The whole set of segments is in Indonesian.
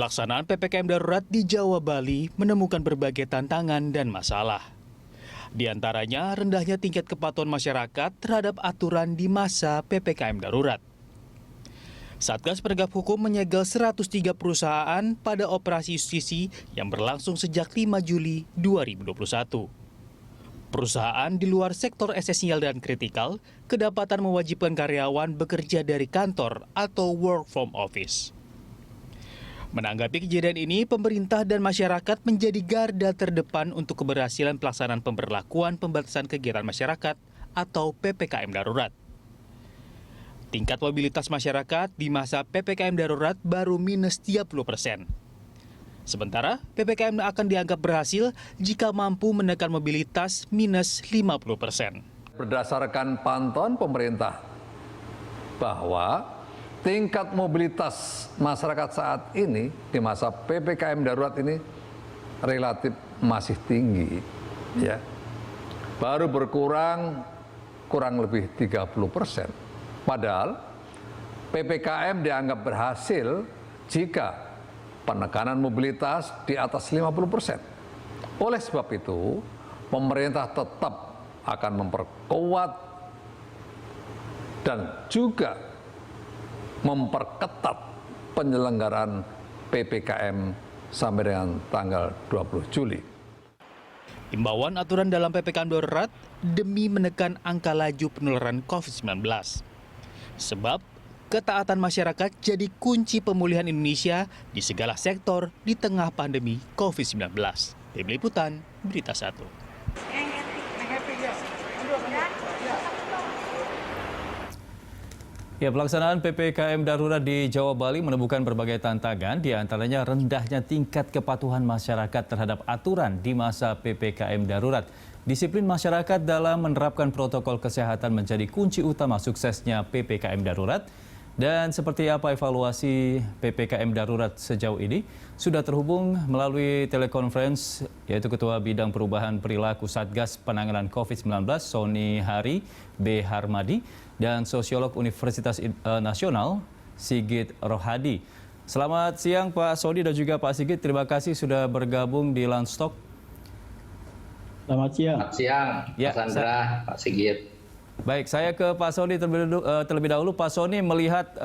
Pelaksanaan PPKM darurat di Jawa Bali menemukan berbagai tantangan dan masalah. Di antaranya rendahnya tingkat kepatuhan masyarakat terhadap aturan di masa PPKM darurat. Satgas Penegak Hukum menyegel 103 perusahaan pada operasi justisi yang berlangsung sejak 5 Juli 2021. Perusahaan di luar sektor esensial dan kritikal kedapatan mewajibkan karyawan bekerja dari kantor atau work from office. Menanggapi kejadian ini, pemerintah dan masyarakat menjadi garda terdepan untuk keberhasilan pelaksanaan pemberlakuan pembatasan kegiatan masyarakat atau PPKM darurat. Tingkat mobilitas masyarakat di masa PPKM darurat baru minus 30%. Sementara PPKM akan dianggap berhasil jika mampu menekan mobilitas minus 50%. Berdasarkan pantauan pemerintah bahwa tingkat mobilitas masyarakat saat ini di masa PPKM darurat ini relatif masih tinggi, ya. Baru berkurang kurang lebih 30%. Padahal PPKM dianggap berhasil jika penekanan mobilitas di atas 50%. Oleh sebab itu, pemerintah tetap akan memperkuat dan juga memperketat penyelenggaraan PPKM sampai dengan tanggal 20 Juli. Himbauan aturan dalam PPKM darurat demi menekan angka laju penularan COVID-19. Sebab ketaatan masyarakat jadi kunci pemulihan Indonesia di segala sektor di tengah pandemi COVID-19. Tim Liputan, Berita 1. Ya, pelaksanaan PPKM darurat di Jawa Bali menemukan berbagai tantangan, di antaranya rendahnya tingkat kepatuhan masyarakat terhadap aturan di masa PPKM darurat. Disiplin masyarakat dalam menerapkan protokol kesehatan menjadi kunci utama suksesnya PPKM darurat. Dan seperti apa evaluasi PPKM darurat sejauh ini? Sudah terhubung melalui telekonferensi yaitu Ketua Bidang Perubahan Perilaku Satgas Penanganan COVID-19 Sony Hari B. Harmadi dan Sosiolog Universitas Nasional Sigit Rohadi. Selamat siang Pak Sony dan juga Pak Sigit. Terima kasih sudah bergabung di Landstalk. Selamat siang. Selamat siang, ya, Pak Sandra, Pak Sigit. Baik, saya ke Pak Sony terlebih dahulu. Pak Sony, melihat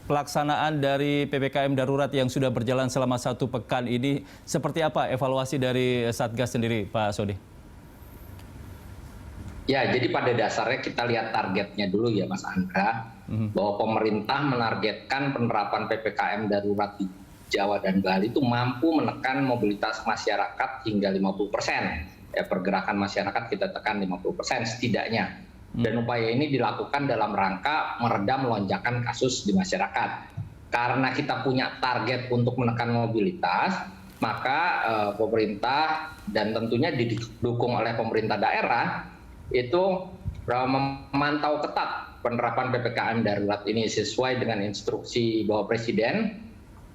pelaksanaan dari PPKM darurat yang sudah berjalan selama 1 pekan ini, seperti apa evaluasi dari Satgas sendiri, Pak Sony? Ya, jadi pada dasarnya kita lihat targetnya dulu ya, Mas Andra, bahwa pemerintah menargetkan penerapan PPKM darurat di Jawa dan Bali itu mampu menekan mobilitas masyarakat hingga 50%. Ya, pergerakan masyarakat kita tekan 50% setidaknya. Dan upaya ini dilakukan dalam rangka meredam lonjakan kasus di masyarakat. Karena kita punya target untuk menekan mobilitas, maka pemerintah dan tentunya didukung oleh pemerintah daerah itu memantau ketat penerapan PPKM darurat ini sesuai dengan instruksi Bapak Presiden.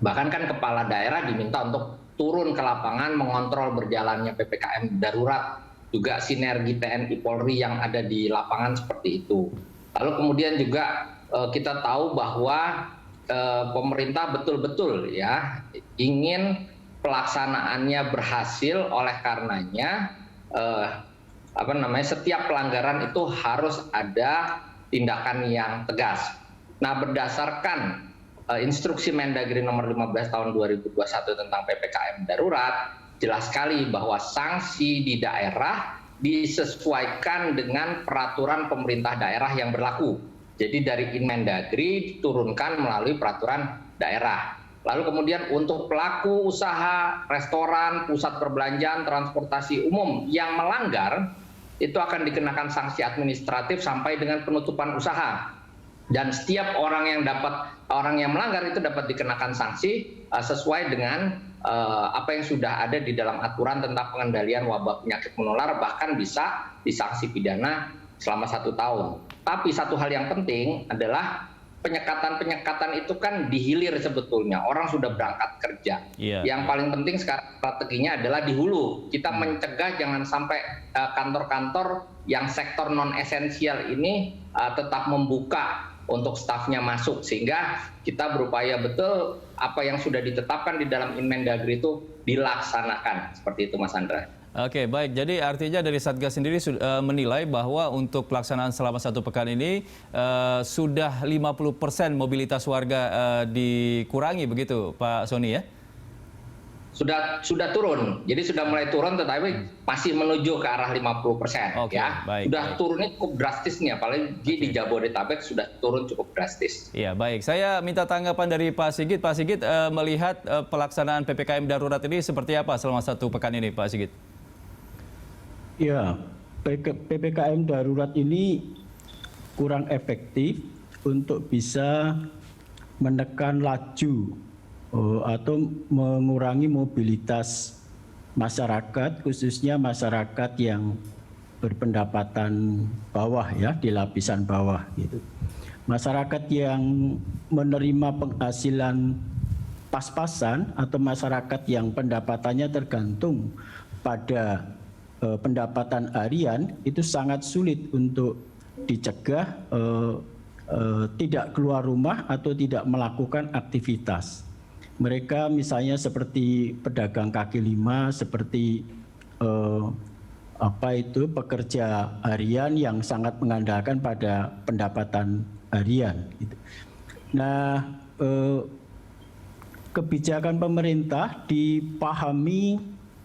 Bahkan kan kepala daerah diminta untuk turun ke lapangan mengontrol berjalannya PPKM darurat, juga sinergi TNI Polri yang ada di lapangan seperti itu. Lalu kemudian juga kita tahu bahwa pemerintah betul-betul ya ingin pelaksanaannya berhasil, oleh karenanya setiap pelanggaran itu harus ada tindakan yang tegas. Nah, berdasarkan Instruksi Mendagri nomor 15 tahun 2021 tentang PPKM darurat, jelas sekali bahwa sanksi di daerah disesuaikan dengan peraturan pemerintah daerah yang berlaku. Jadi dari Inmendagri diturunkan melalui peraturan daerah. Lalu kemudian untuk pelaku usaha, restoran, pusat perbelanjaan, transportasi umum yang melanggar, itu akan dikenakan sanksi administratif sampai dengan penutupan usaha. Dan setiap orang yang melanggar itu dapat dikenakan sanksi sesuai dengan apa yang sudah ada di dalam aturan tentang pengendalian wabah penyakit menular, bahkan bisa disanksi pidana selama 1 tahun. Tapi satu hal yang penting adalah penyekatan itu kan dihilir sebetulnya. Orang sudah berangkat kerja. Yang paling penting sekarang strateginya adalah di hulu. Kita mencegah jangan sampai kantor-kantor yang sektor non esensial ini tetap membuka untuk stafnya masuk, sehingga kita berupaya betul apa yang sudah ditetapkan di dalam Inmendagri itu dilaksanakan. Seperti itu, Mas Andra. Oke, baik. Jadi artinya dari Satgas sendiri menilai bahwa untuk pelaksanaan selama 1 pekan ini sudah 50% mobilitas warga dikurangi, begitu Pak Sony ya? Sudah turun, jadi sudah mulai turun, tetapi masih menuju ke arah 50%. Oke, ya. baik, Sudah baik. turunnya cukup drastis nih, apalagi di Jabodetabek sudah turun cukup drastis. Iya, baik. Saya minta tanggapan dari Pak Sigit. Pak Sigit melihat pelaksanaan PPKM darurat ini seperti apa selama 1 pekan ini, Pak Sigit? Ya, PPKM darurat ini kurang efektif untuk bisa menekan laju atau mengurangi mobilitas masyarakat, khususnya masyarakat yang berpendapatan bawah ya, di lapisan bawah gitu. Masyarakat yang menerima penghasilan pas-pasan atau masyarakat yang pendapatannya tergantung pada pendapatan harian itu sangat sulit untuk dicegah tidak keluar rumah atau tidak melakukan aktivitas. Mereka misalnya seperti pedagang kaki lima, seperti pekerja harian yang sangat mengandalkan pada pendapatan harian. Gitu. Nah, kebijakan pemerintah dipahami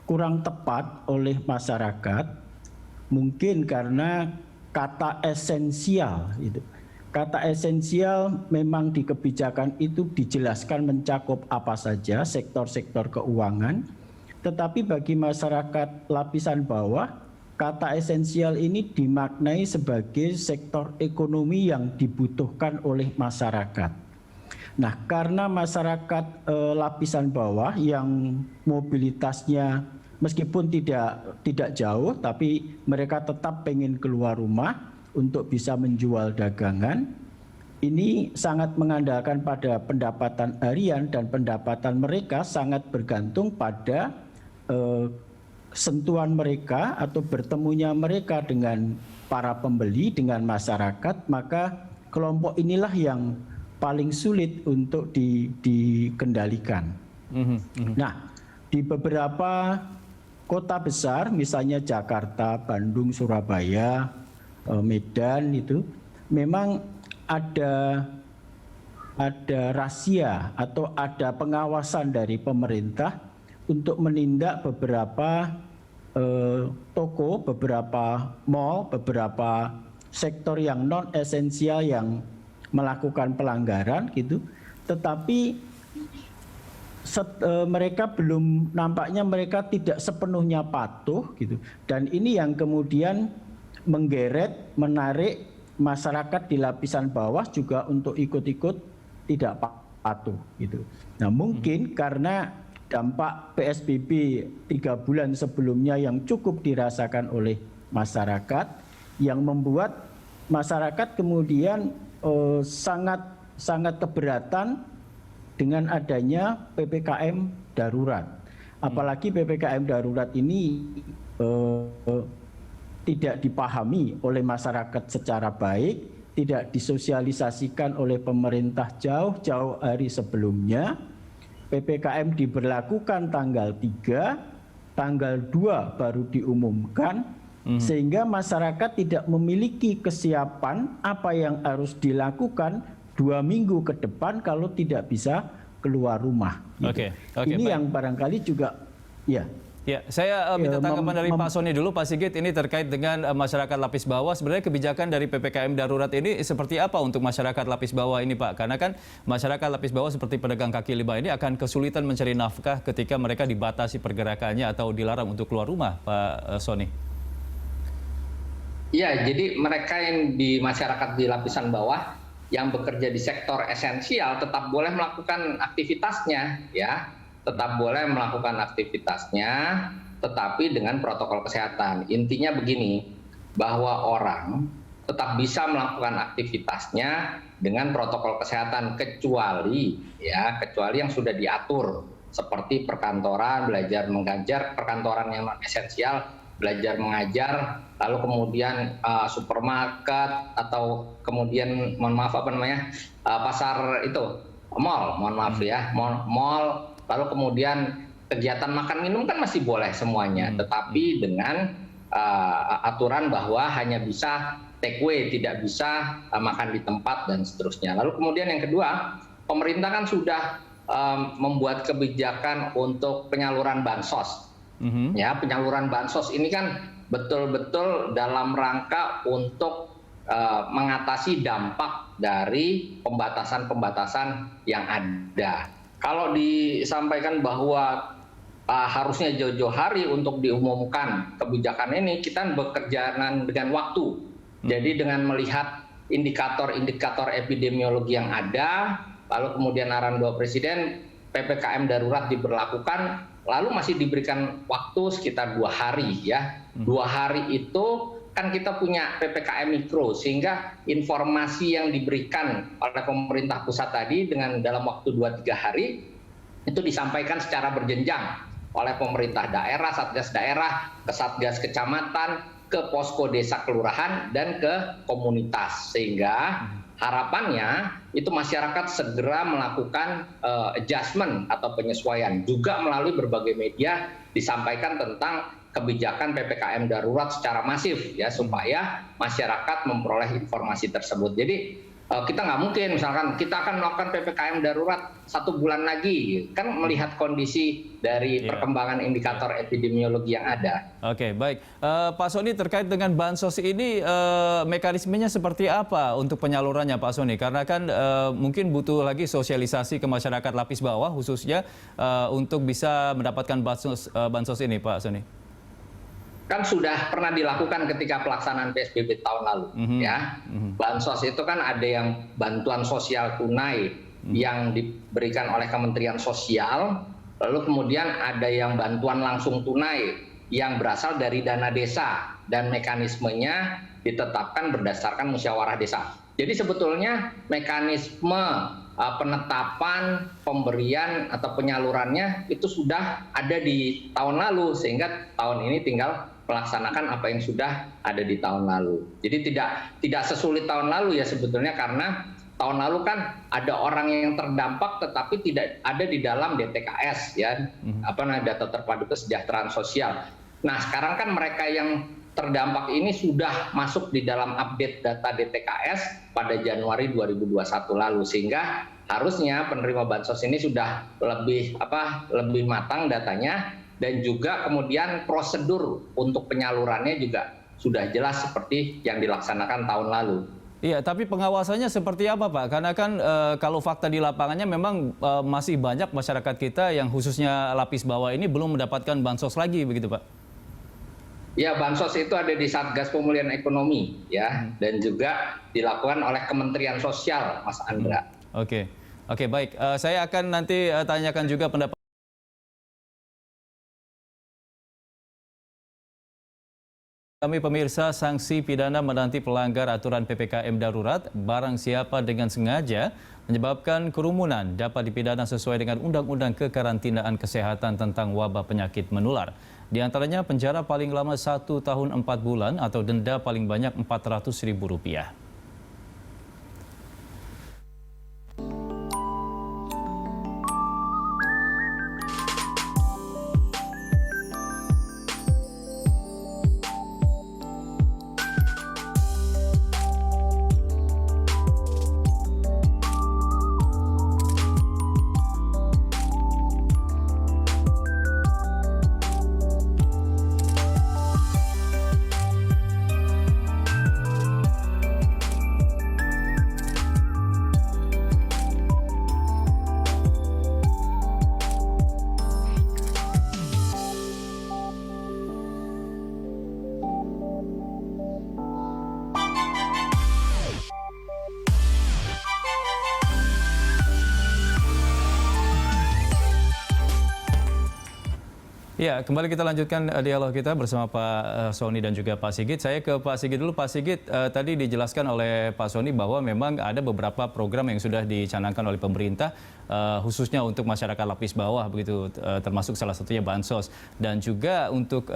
kurang tepat oleh masyarakat, mungkin karena kata esensial itu. Kata esensial memang di kebijakan itu dijelaskan mencakup apa saja sektor-sektor keuangan, tetapi bagi masyarakat lapisan bawah, kata esensial ini dimaknai sebagai sektor ekonomi yang dibutuhkan oleh masyarakat. Nah, karena masyarakat lapisan bawah yang mobilitasnya meskipun tidak jauh, tapi mereka tetap pengen keluar rumah untuk bisa menjual dagangan, ini sangat mengandalkan pada pendapatan harian dan pendapatan mereka sangat bergantung pada sentuhan mereka atau bertemunya mereka dengan para pembeli, dengan masyarakat, maka kelompok inilah yang paling sulit untuk dikendalikan. Nah, di beberapa kota besar, misalnya Jakarta, Bandung, Surabaya, Medan itu, memang ada rahasia atau ada pengawasan dari pemerintah untuk menindak beberapa toko, beberapa mal, beberapa sektor yang non esensial yang melakukan pelanggaran gitu, tetapi mereka nampaknya mereka tidak sepenuhnya patuh gitu, dan ini yang kemudian menggeret, menarik masyarakat di lapisan bawah juga untuk ikut-ikut tidak patuh gitu. Nah, mungkin karena dampak PSBB 3 bulan sebelumnya yang cukup dirasakan oleh masyarakat, yang membuat masyarakat kemudian sangat keberatan dengan adanya PPKM darurat. Apalagi PPKM darurat ini tidak dipahami oleh masyarakat secara baik, tidak disosialisasikan oleh pemerintah jauh-jauh hari sebelumnya. PPKM diberlakukan tanggal 3, tanggal 2 baru diumumkan, sehingga masyarakat tidak memiliki kesiapan apa yang harus dilakukan 2 minggu ke depan kalau tidak bisa keluar rumah. Gitu. Ini baik. Yang barangkali juga, ya. Ya, saya minta tanggapan dari Pak Sony dulu, Pak Sigit, ini terkait dengan masyarakat lapis bawah. Sebenarnya kebijakan dari PPKM darurat ini seperti apa untuk masyarakat lapis bawah ini, Pak? Karena kan masyarakat lapis bawah seperti pedagang kaki lima ini akan kesulitan mencari nafkah ketika mereka dibatasi pergerakannya atau dilarang untuk keluar rumah, Pak Sony. Ya, jadi mereka yang di masyarakat di lapisan bawah yang bekerja di sektor esensial tetap boleh melakukan aktivitasnya, ya. Tetap boleh melakukan aktivitasnya, tetapi dengan protokol kesehatan. Intinya begini, bahwa orang tetap bisa melakukan aktivitasnya dengan protokol kesehatan kecuali yang sudah diatur seperti perkantoran, belajar mengajar, perkantoran yang non esensial belajar mengajar, lalu kemudian supermarket atau kemudian mohon maaf pasar itu mall, mohon maaf ya, mall, lalu kemudian kegiatan makan minum kan masih boleh semuanya, tetapi dengan aturan bahwa hanya bisa take away, tidak bisa makan di tempat dan seterusnya. Lalu kemudian yang kedua, pemerintah kan sudah membuat kebijakan untuk penyaluran bansos. Ya, penyaluran bansos ini kan betul-betul dalam rangka untuk mengatasi dampak dari pembatasan-pembatasan yang ada. Kalau disampaikan bahwa harusnya jauh-jauh hari untuk diumumkan kebijakan ini, kita bekerja dengan waktu. Jadi dengan melihat indikator-indikator epidemiologi yang ada, lalu kemudian arahan Bapak Presiden, PPKM darurat diberlakukan, lalu masih diberikan waktu sekitar 2 hari ya. 2 hari itu kan kita punya PPKM mikro, sehingga informasi yang diberikan oleh pemerintah pusat tadi dengan dalam waktu 2-3 hari itu disampaikan secara berjenjang oleh pemerintah daerah, satgas daerah, ke satgas kecamatan, ke posko desa kelurahan, dan ke komunitas. Sehingga harapannya itu masyarakat segera melakukan adjustment atau penyesuaian. Juga melalui berbagai media disampaikan tentang kebijakan PPKM darurat secara masif ya, supaya masyarakat memperoleh informasi tersebut. Jadi kita nggak mungkin misalkan kita akan melakukan PPKM darurat 1 bulan lagi, kan melihat kondisi dari perkembangan indikator epidemiologi yang ada. Oke, baik. Pak Soni, terkait dengan bansos ini mekanismenya seperti apa untuk penyalurannya Pak Soni? Karena kan mungkin butuh lagi sosialisasi ke masyarakat lapis bawah khususnya untuk bisa mendapatkan bansos ini Pak Soni. Kan sudah pernah dilakukan ketika pelaksanaan PSBB tahun lalu ya. Bansos itu kan ada yang bantuan sosial tunai yang diberikan oleh Kementerian Sosial, lalu kemudian ada yang bantuan langsung tunai yang berasal dari dana desa dan mekanismenya ditetapkan berdasarkan musyawarah desa. Jadi sebetulnya mekanisme penetapan, pemberian atau penyalurannya itu sudah ada di tahun lalu, sehingga tahun ini tinggal melaksanakan apa yang sudah ada di tahun lalu. Jadi tidak sesulit tahun lalu ya sebetulnya, karena tahun lalu kan ada orang yang terdampak tetapi tidak ada di dalam DTKS ya, data terpadu kesejahteraan sosial. Nah, sekarang kan mereka yang terdampak ini sudah masuk di dalam update data DTKS pada Januari 2021 lalu, sehingga harusnya penerima bansos ini sudah lebih matang datanya, dan juga kemudian prosedur untuk penyalurannya juga sudah jelas seperti yang dilaksanakan tahun lalu. Iya, tapi pengawasannya seperti apa Pak? Karena kan kalau fakta di lapangannya memang masih banyak masyarakat kita yang khususnya lapis bawah ini belum mendapatkan bansos lagi, begitu Pak? Ya, bansos itu ada di Satgas Pemulihan Ekonomi ya, dan juga dilakukan oleh Kementerian Sosial, Mas Andra. Oke, baik. Saya akan nanti tanyakan juga pendapat kami pemirsa. Sanksi pidana menanti pelanggar aturan PPKM darurat barang siapa dengan sengaja menyebabkan kerumunan dapat dipidana sesuai dengan Undang-Undang Kekarantinaan Kesehatan tentang Wabah Penyakit Menular. Di antaranya penjara paling lama 1 tahun 4 bulan atau denda paling banyak Rp400.000. Ya, kembali kita lanjutkan dialog kita bersama Pak Sony dan juga Pak Sigit. Saya ke Pak Sigit dulu. Pak Sigit, tadi dijelaskan oleh Pak Sony bahwa memang ada beberapa program yang sudah dicanangkan oleh pemerintah, khususnya untuk masyarakat lapis bawah, begitu, termasuk salah satunya bansos. Dan juga untuk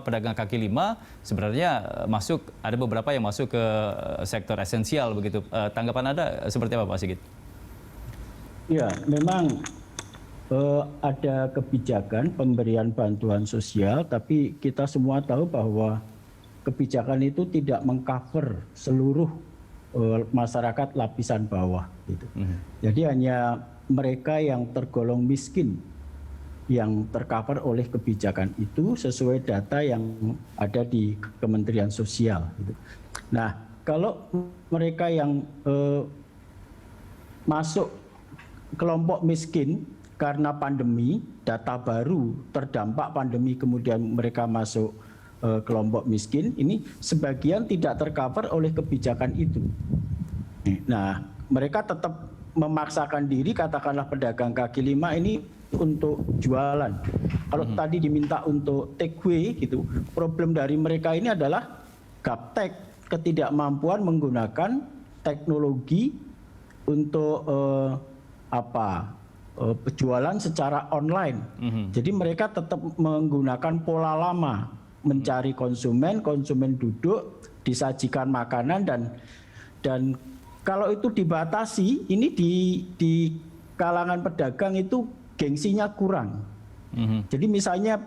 pedagang kaki lima, sebenarnya ada beberapa yang masuk ke sektor esensial, begitu. Tanggapan Anda seperti apa, Pak Sigit? Ya, memang ada kebijakan pemberian bantuan sosial, tapi kita semua tahu bahwa kebijakan itu tidak mengcover seluruh masyarakat lapisan bawah. Gitu. Jadi hanya mereka yang tergolong miskin yang tercover oleh kebijakan itu sesuai data yang ada di Kementerian Sosial. Gitu. Nah, kalau mereka yang masuk kelompok miskin karena pandemi, data baru terdampak pandemi kemudian mereka masuk kelompok miskin, ini sebagian tidak tercover oleh kebijakan itu. Nah, mereka tetap memaksakan diri, katakanlah pedagang kaki lima ini untuk jualan. Kalau tadi diminta untuk take away gitu, problem dari mereka ini adalah gaptek, ketidakmampuan menggunakan teknologi untuk penjualan secara online. Jadi mereka tetap menggunakan pola lama, mencari konsumen duduk, disajikan makanan dan kalau itu dibatasi, ini di kalangan pedagang itu gengsinya kurang. Jadi misalnya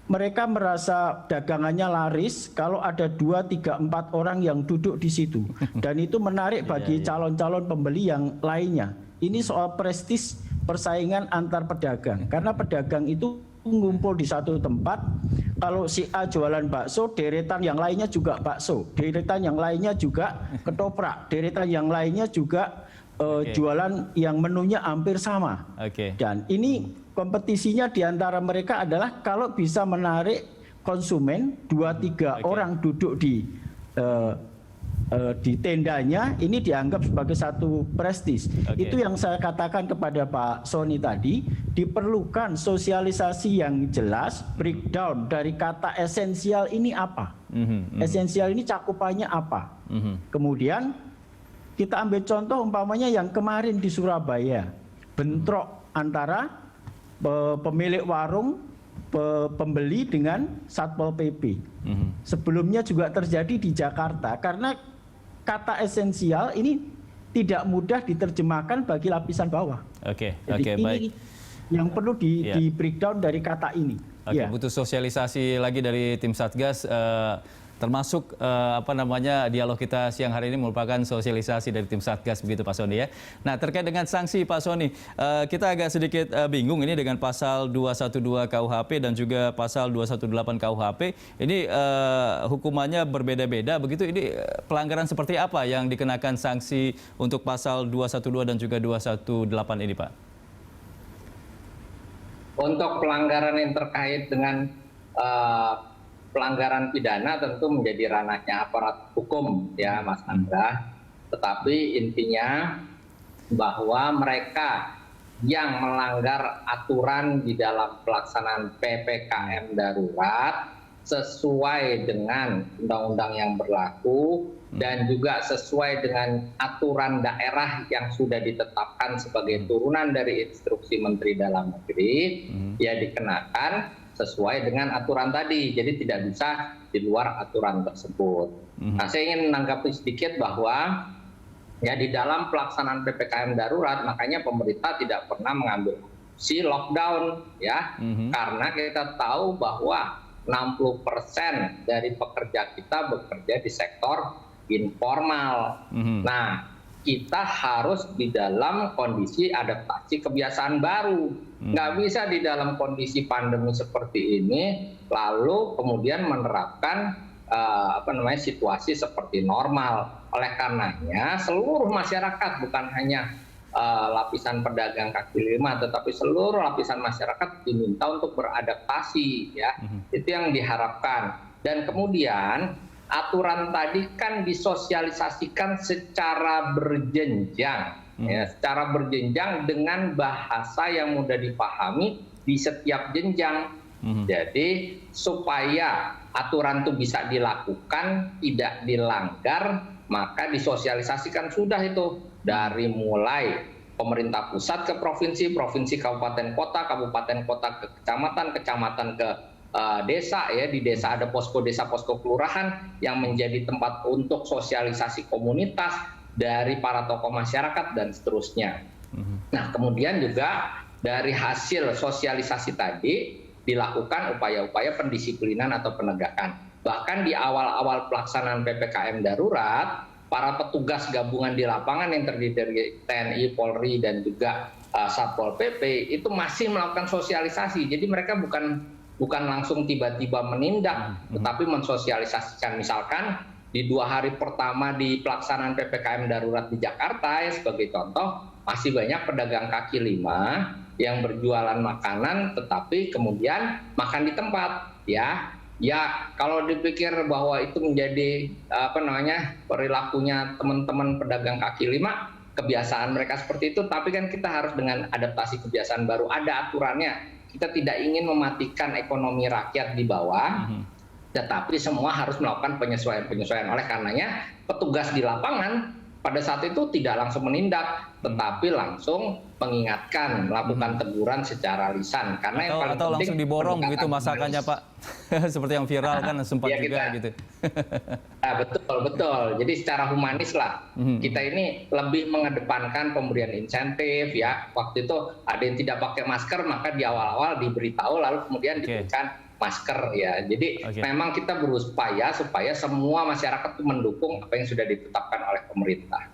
mereka merasa dagangannya laris kalau ada 2, 3, 4 orang yang duduk di situ dan itu menarik bagi calon-calon pembeli yang lainnya. Ini soal prestis persaingan antar pedagang, karena pedagang itu ngumpul di satu tempat. Kalau si A jualan bakso, deretan yang lainnya juga bakso, deretan yang lainnya juga ketoprak, deretan yang lainnya juga jualan yang menunya hampir sama. Dan ini kompetisinya di antara mereka adalah kalau bisa menarik konsumen 2-3 orang duduk di tendanya, ini dianggap sebagai satu prestis. Itu yang saya katakan kepada Pak Sony tadi, diperlukan sosialisasi yang jelas, breakdown dari kata esensial ini apa. Esensial ini cakupannya apa. Kemudian kita ambil contoh umpamanya yang kemarin di Surabaya, bentrok antara pemilik warung, pembeli dengan Satpol PP. Sebelumnya juga terjadi di Jakarta, karena kata esensial ini tidak mudah diterjemahkan bagi lapisan bawah. Jadi ini yang perlu di breakdown dari kata ini. Butuh sosialisasi lagi dari tim Satgas, termasuk dialog kita siang hari ini merupakan sosialisasi dari tim Satgas, begitu Pak Sony ya. Nah, terkait dengan sanksi Pak Sony, kita agak sedikit bingung ini dengan pasal 212 KUHP dan juga pasal 218 KUHP. Ini hukumannya berbeda-beda, begitu. Ini pelanggaran seperti apa yang dikenakan sanksi untuk pasal 212 dan juga 218 ini, Pak? Untuk pelanggaran yang terkait dengan pelanggaran pidana tentu menjadi ranahnya aparat hukum ya Mas Andra. Tetapi intinya bahwa mereka yang melanggar aturan di dalam pelaksanaan PPKM darurat sesuai dengan undang-undang yang berlaku dan juga sesuai dengan aturan daerah yang sudah ditetapkan sebagai turunan dari instruksi Menteri Dalam Negeri, ya dikenakan sesuai dengan aturan tadi, jadi tidak bisa di luar aturan tersebut. Nah, saya ingin menanggapi sedikit bahwa ya di dalam pelaksanaan PPKM darurat, makanya pemerintah tidak pernah mengambil opsi lockdown ya, karena kita tahu bahwa 60% dari pekerja kita bekerja di sektor informal. Nah, kita harus di dalam kondisi adaptasi kebiasaan baru. Nggak bisa di dalam kondisi pandemi seperti ini, lalu kemudian menerapkan situasi seperti normal. Oleh karenanya, seluruh masyarakat, bukan hanya lapisan pedagang kaki lima, tetapi seluruh lapisan masyarakat diminta untuk beradaptasi. Ya, itu yang diharapkan. Dan kemudian aturan tadi kan disosialisasikan secara berjenjang, ya, secara berjenjang dengan bahasa yang mudah dipahami di setiap jenjang. Jadi supaya aturan itu bisa dilakukan, tidak dilanggar, maka disosialisasikan sudah itu dari mulai pemerintah pusat ke provinsi, provinsi kabupaten kota ke kecamatan, kecamatan ke desa ya. Di desa ada posko desa, posko kelurahan yang menjadi tempat untuk sosialisasi komunitas dari para tokoh masyarakat dan seterusnya. Nah, kemudian juga dari hasil sosialisasi tadi dilakukan upaya-upaya pendisiplinan atau penegakan. Bahkan di awal-awal pelaksanaan PPKM darurat, para petugas gabungan di lapangan yang terdiri dari TNI, Polri, dan juga Satpol PP itu masih melakukan sosialisasi. Jadi mereka bukan langsung tiba-tiba menindak, tetapi mensosialisasikan. Misalkan di 2 hari pertama di pelaksanaan PPKM darurat di Jakarta, ya, sebagai contoh, masih banyak pedagang kaki lima yang berjualan makanan, tetapi kemudian makan di tempat, ya. Ya, kalau dipikir bahwa itu menjadi perilakunya teman-teman pedagang kaki lima, kebiasaan mereka seperti itu, tapi kan kita harus dengan adaptasi kebiasaan baru, ada aturannya. Kita tidak ingin mematikan ekonomi rakyat di bawah, tetapi semua harus melakukan penyesuaian-penyesuaian. Oleh karenanya, petugas di lapangan pada saat itu tidak langsung menindak, tetapi langsung mengingatkan, melakukan teguran secara lisan. Karena yang paling atau penting langsung diborong begitu masakannya, Pak. Seperti yang viral kan sempat ya, juga gitu. Betul. Jadi secara humanis lah. Kita ini lebih mengedepankan pemberian insentif ya. Waktu itu ada yang tidak pakai masker, maka di awal-awal diberitahu, lalu kemudian diberikan masker ya. Jadi memang kita berupaya supaya semua masyarakat itu mendukung apa yang sudah ditetapkan oleh pemerintah.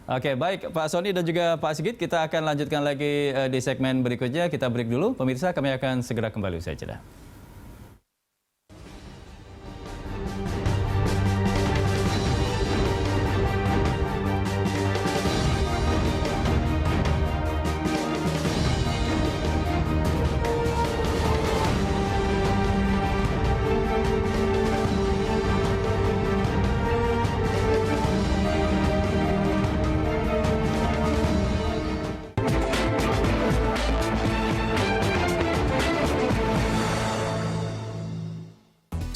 Oke, baik Pak Sony dan juga Pak Sigit, kita akan lanjutkan lagi di segmen berikutnya. Kita break dulu, pemirsa, kami akan segera kembali usai jeda.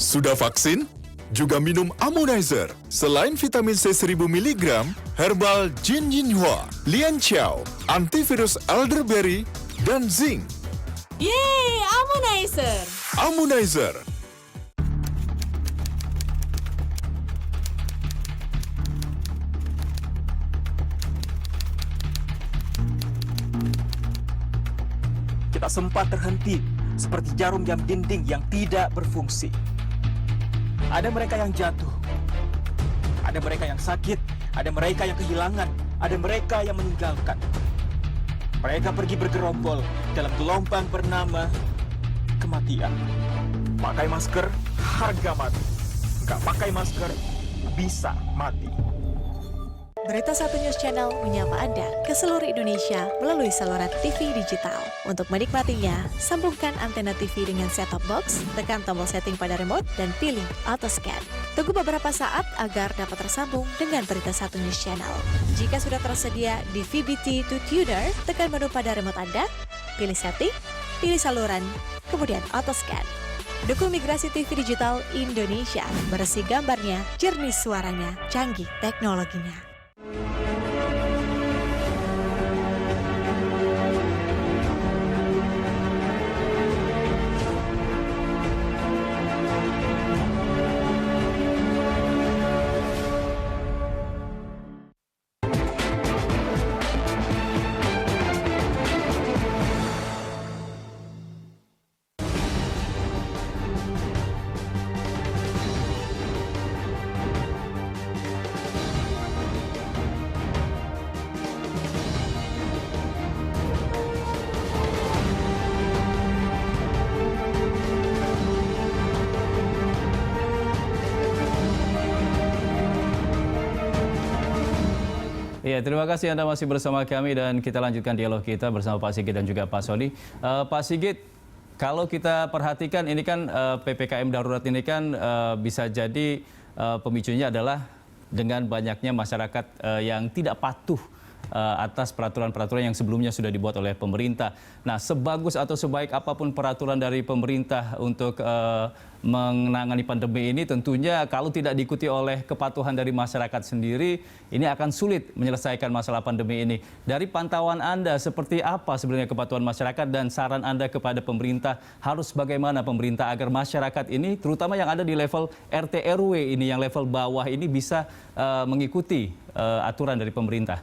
Sudah vaksin? Juga minum Ammonizer. Selain vitamin C 1000 mg, herbal Jin Jinhua, Lian Qiao, antivirus elderberry, dan zinc. Yeay, Ammonizer! Ammonizer. Kita sempat terhenti, seperti jarum jam dinding yang tidak berfungsi. Ada mereka yang jatuh, ada mereka yang sakit, ada mereka yang kehilangan, ada mereka yang meninggalkan. Mereka pergi bergerombol dalam gelombang bernama kematian. Pakai masker, harga mati. Nggak pakai masker, bisa mati. Berita Satu News Channel menyapa Anda ke seluruh Indonesia melalui saluran TV digital. Untuk menikmatinya, sambungkan antena TV dengan set-top box, tekan tombol setting pada remote, dan pilih auto scan. Tunggu beberapa saat agar dapat tersambung dengan Berita Satu News Channel. Jika sudah tersedia di VBT to Tuner, tekan menu pada remote Anda, pilih setting, pilih saluran, kemudian auto scan. Dukung migrasi TV digital Indonesia, bersih gambarnya, jernih suaranya, canggih teknologinya. Ya, terima kasih Anda masih bersama kami dan kita lanjutkan dialog kita bersama Pak Sigit dan juga Pak Sony. Pak Sigit, kalau kita perhatikan ini kan PPKM darurat ini kan bisa jadi pemicunya adalah dengan banyaknya masyarakat yang tidak patuh atas peraturan-peraturan yang sebelumnya sudah dibuat oleh pemerintah. Nah, sebagus atau sebaik apapun peraturan dari pemerintah untuk menangani pandemi ini, tentunya kalau tidak diikuti oleh kepatuhan dari masyarakat sendiri, ini akan sulit menyelesaikan masalah pandemi ini. Dari pantauan Anda, seperti apa sebenarnya kepatuhan masyarakat dan saran Anda kepada pemerintah, harus bagaimana pemerintah agar masyarakat ini, terutama yang ada di level RT RW ini, yang level bawah ini bisa mengikuti aturan dari pemerintah?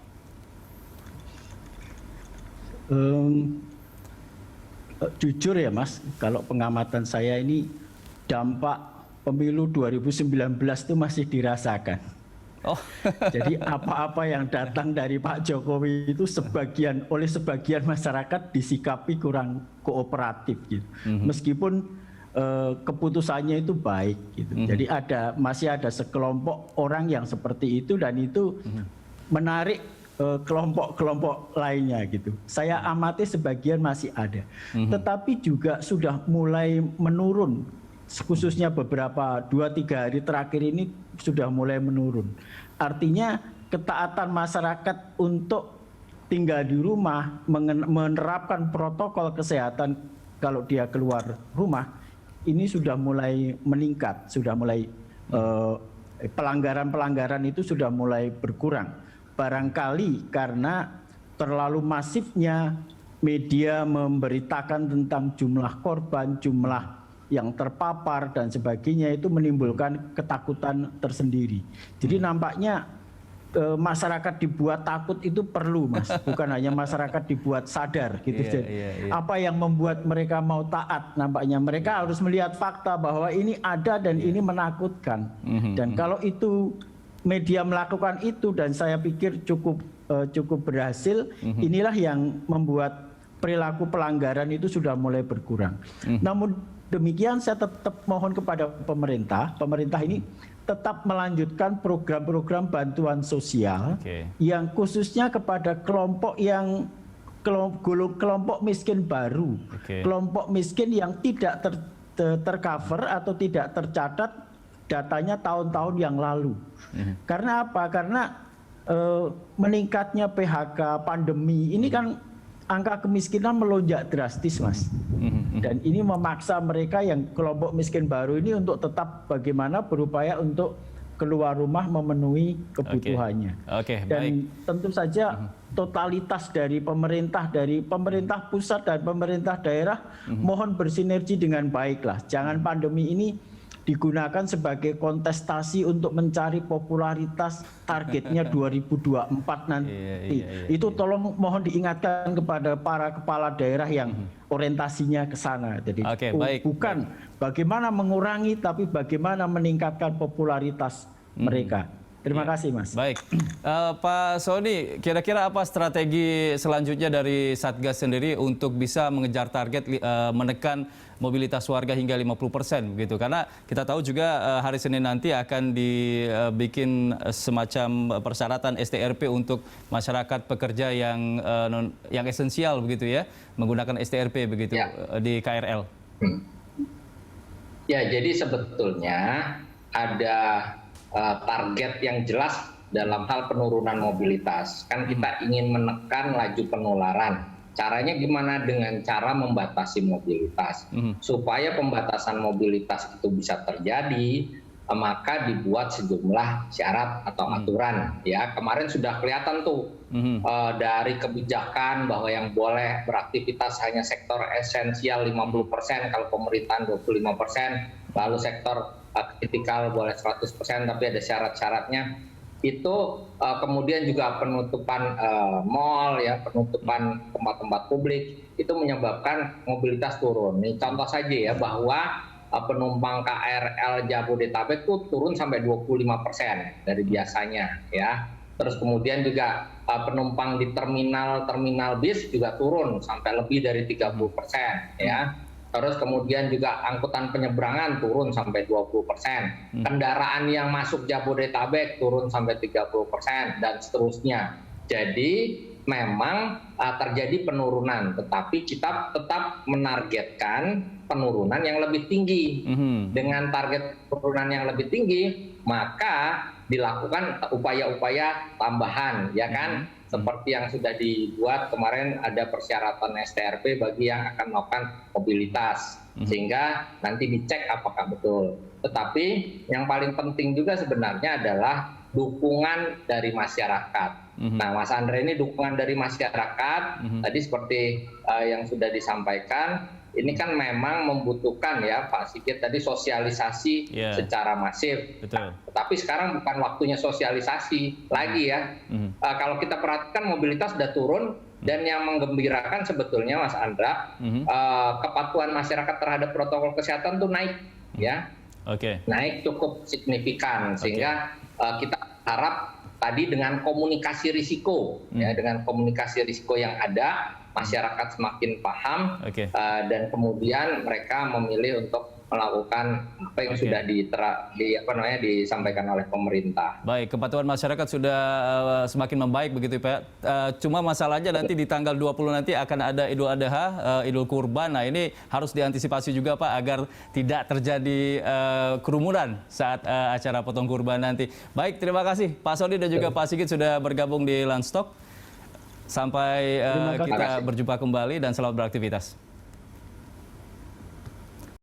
Jujur ya Mas, kalau pengamatan saya ini dampak pemilu 2019 itu masih dirasakan. Oh. Jadi apa-apa yang datang dari Pak Jokowi itu oleh sebagian masyarakat disikapi kurang kooperatif gitu. Meskipun keputusannya itu baik gitu. Jadi masih ada sekelompok orang yang seperti itu, dan itu menarik kelompok-kelompok lainnya gitu. Saya amati sebagian masih ada, tetapi juga sudah mulai menurun, khususnya beberapa 2-3 hari terakhir ini sudah mulai menurun. Artinya ketaatan masyarakat untuk tinggal di rumah, menerapkan protokol kesehatan kalau dia keluar rumah, ini sudah mulai meningkat, sudah mulai pelanggaran-pelanggaran itu sudah mulai berkurang. Barangkali karena terlalu masifnya media memberitakan tentang jumlah korban, jumlah yang terpapar dan sebagainya, itu menimbulkan ketakutan tersendiri. Jadi nampaknya masyarakat dibuat takut itu perlu, Mas. Bukan hanya masyarakat dibuat sadar gitu. Apa yang membuat mereka mau taat, nampaknya mereka harus melihat fakta bahwa ini ada dan ini menakutkan. Dan kalau itu media melakukan itu, dan saya pikir cukup berhasil, inilah yang membuat perilaku pelanggaran itu sudah mulai berkurang. Namun demikian saya tetap mohon kepada pemerintah ini tetap melanjutkan program-program bantuan sosial yang khususnya kepada kelompok miskin baru, kelompok miskin yang tidak tercover atau tidak tercatat datanya tahun-tahun yang lalu. Karena apa? Karena meningkatnya PHK, pandemi ini kan angka kemiskinan melonjak drastis, Mas. Dan ini memaksa mereka yang kelompok miskin baru ini untuk tetap bagaimana berupaya untuk keluar rumah memenuhi kebutuhannya. Dan tentu saja totalitas dari pemerintah pusat dan pemerintah daerah mohon bersinergi dengan baiklah. Jangan pandemi ini digunakan sebagai kontestasi untuk mencari popularitas, targetnya 2024 nanti. Itu tolong mohon diingatkan kepada para kepala daerah yang orientasinya ke sana. Jadi bukan bagaimana mengurangi, tapi bagaimana meningkatkan popularitas mereka. Terima kasih, Mas. Baik, Pak Sony, kira-kira apa strategi selanjutnya dari Satgas sendiri untuk bisa mengejar target menekan mobilitas warga hingga 50% begitu? Karena kita tahu juga hari Senin nanti akan dibikin semacam persyaratan STRP untuk masyarakat pekerja yang esensial begitu ya, menggunakan STRP begitu di KRL. Ya, jadi sebetulnya ada target yang jelas dalam hal penurunan mobilitas. Kan kita ingin menekan laju penularan. Caranya gimana? Dengan cara membatasi mobilitas. Supaya pembatasan mobilitas itu bisa terjadi, maka dibuat sejumlah syarat atau aturan. Ya, kemarin sudah kelihatan tuh dari kebijakan bahwa yang boleh beraktivitas hanya sektor esensial 50%, kalau pemerintahan 25%, lalu sektor kritikal boleh 100%, tapi ada syarat-syaratnya. Itu kemudian juga penutupan mal, ya, penutupan tempat-tempat publik, itu menyebabkan mobilitas turun. Ini contoh saja ya, bahwa penumpang KRL Jabodetabek itu turun sampai 25% dari biasanya, ya. Terus kemudian juga penumpang di terminal bis juga turun sampai lebih dari 30%, ya. Terus kemudian juga angkutan penyeberangan turun sampai 20%. Kendaraan yang masuk Jabodetabek turun sampai 30% dan seterusnya. Jadi memang terjadi penurunan, tetapi kita tetap menargetkan penurunan yang lebih tinggi. Dengan target penurunan yang lebih tinggi, maka dilakukan upaya-upaya tambahan, ya kan? seperti yang sudah dibuat kemarin, ada persyaratan STRP bagi yang akan melakukan mobilitas, sehingga nanti dicek apakah betul. Tetapi yang paling penting juga sebenarnya adalah dukungan dari masyarakat. Nah, Mas Andre, ini dukungan dari masyarakat, tadi seperti yang sudah disampaikan, ini kan memang membutuhkan ya Pak Sigit tadi sosialisasi secara masif. Betul. Tapi sekarang bukan waktunya sosialisasi lagi ya. Kalau kita perhatikan mobilitas sudah turun, dan yang menggembirakan sebetulnya Mas Andra, kepatuhan masyarakat terhadap protokol kesehatan tuh naik ya. Naik cukup signifikan, sehingga kita harap tadi dengan komunikasi risiko ya, dengan komunikasi risiko yang ada, masyarakat semakin paham dan kemudian mereka memilih untuk melakukan apa yang sudah disampaikan oleh pemerintah. Baik, kepatuhan masyarakat sudah semakin membaik begitu Pak. Cuma masalahnya nanti di tanggal 20 nanti akan ada Idul Adha, Idul Kurban. Nah, ini harus diantisipasi juga Pak agar tidak terjadi kerumunan saat acara potong kurban nanti. Baik, terima kasih Pak Sony dan juga Pak Sigit sudah bergabung di Landstalk. Sampai kita berjumpa kembali dan selamat beraktivitas.